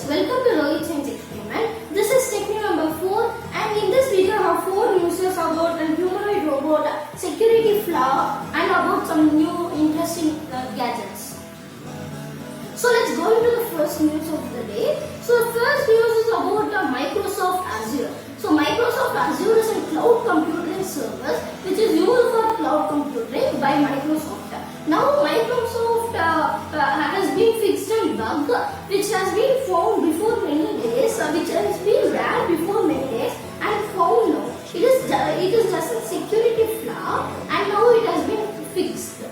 welcome to Rohit Science Experiment. This is technique number 4 and in this video I have 4 news about a humanoid robot, security flaw and about some new interesting gadgets. So let's go into the first news of the day. So the first news is about Microsoft Azure. So Microsoft Azure is a cloud computing service which is used for cloud computing by Microsoft. Now Microsoft has been fixed a bug which has been found before many days, which has been rare before many days and found now. It is just a security flaw and now it has been fixed.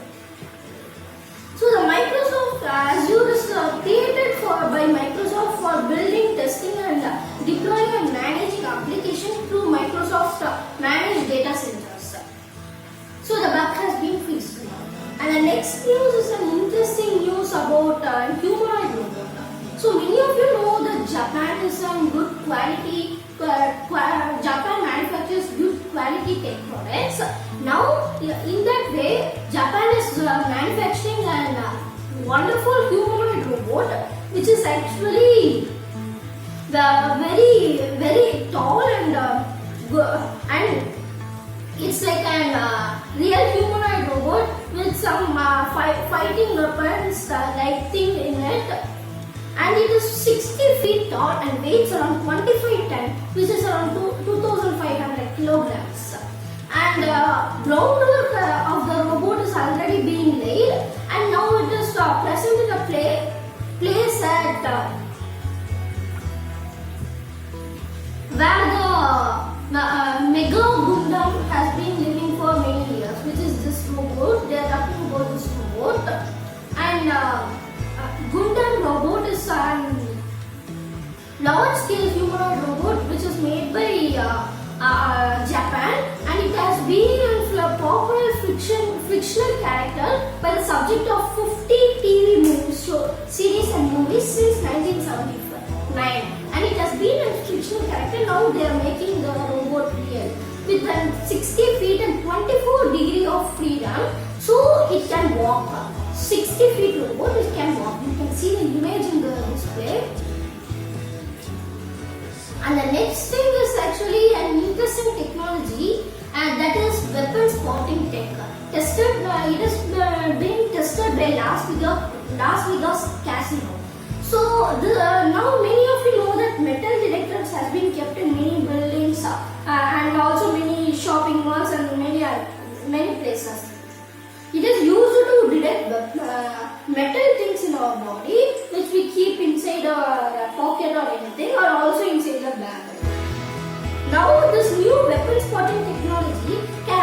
So the Microsoft Azure is created by Microsoft for building, testing and deploying and managing applications through Microsoft's managed data centers. So the bug has been fixed now. And the next news is an interesting news about humanoid robot. So many of you know that Japan is a good quality, Japan manufactures good quality tech products. Now in that way, Japan is manufacturing a wonderful humanoid robot which is actually very tall and it's like a real humanoid robot with some fighting weapons like thing in it, and it is 60 feet tall and weighs around 25 tons, which is around 2500 kilograms. And groundwork of the robot is already being laid, and now it is present in a place at where the Mega Gundam has been living for many years, which is this robot. They are talking about this robot, and Gundam robot is a large-scale humanoid robot which is made by Japan, and it has been a popular fictional character by the subject of 50 TV movies, series and movies since 1979. And it has been a fictional character. Now they are making the robot real with 60 feet and 24 degrees of freedom, so it can walk. 60 feet robot, it can walk. You can see the image in the display. And the next thing is actually an interesting technology, and that is weapon spotting tech. It has been tested by Las Vegas Casino. So now many of you know that metal detectors has been kept in many buildings and also many shopping malls and many places. It is used to detect metal things in our body which we keep inside our pocket or anything, or also inside the bag. Now this new weapon spotting technology can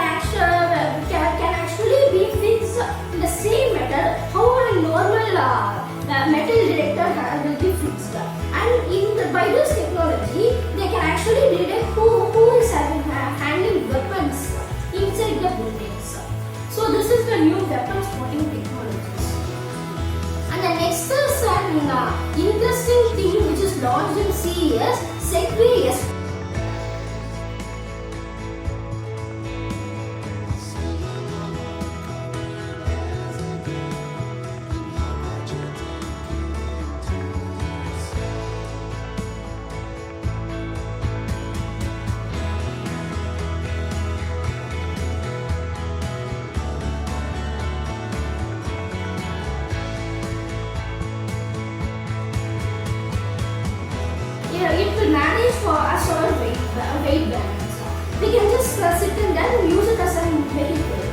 actually be fixed in the same metal how a normal metal detector will be fixed, and by this technology they can actually detect who is handling weapons inside the buildings. So this is the new weapon spotting technologies. And the next is an interesting thing which is launched in CES, Segway S. It will manage for us our weight balance. We can just sit in there and use it as a vehicle.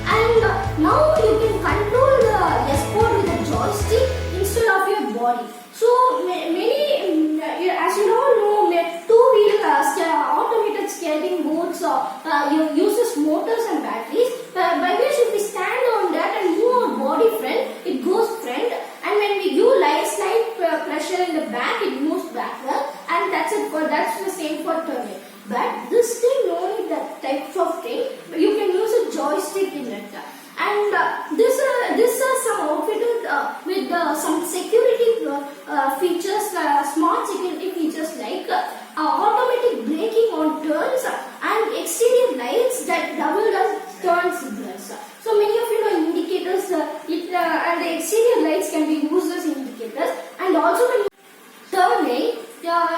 And now you can control the S-Port with a joystick instead of your body. So many, as you all know, two-wheel automated skating boards uses motors and batteries, by which if we stand on that and move our body front, it goes front, and when we give slight pressure in the back, it moves backward, and that's the same for turning. But this thing, no need that type of thing. You can use a joystick in it, and this is some outfitted with some security features, smart security features like automatic braking on turns and exterior lights that double as turn signals. So many of you know indicators, and the exterior lights can be used as indicators, and also when you turn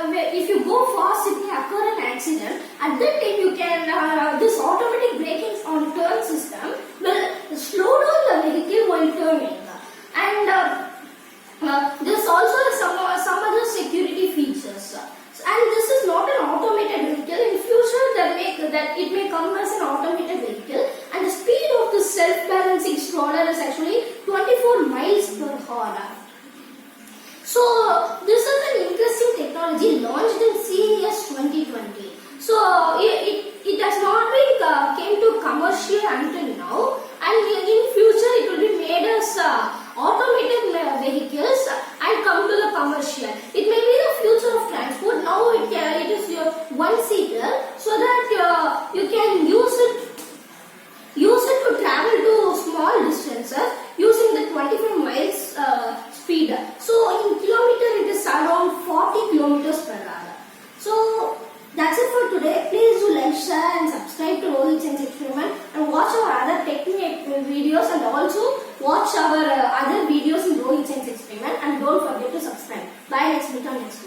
if you go fast, it may occur an accident. At that time, you can this automatic braking on turn system will slow down the vehicle while turning. And there's also some other security features. And this is not an automated vehicle. In future, that it may come as an automated vehicle. And the speed of the self-balancing stroller is actually 24 miles per hour. So this is an interesting technology launched in CES 2020. So it has not been came to commercial until now, and in future it will be made as automated vehicles and come to the commercial. It may be the future of transport. Now it is your one-seater, so that you can use it to travel to small distances using the 25 miles speed. So in kilometer it is around 40 kilometers per hour. So that's it for today. Please do like, share and subscribe to Rohit Science Experiment, and watch our other technique videos, and also watch our other videos in Rohit Science Experiment, and don't forget to subscribe. Bye, let's meet on next.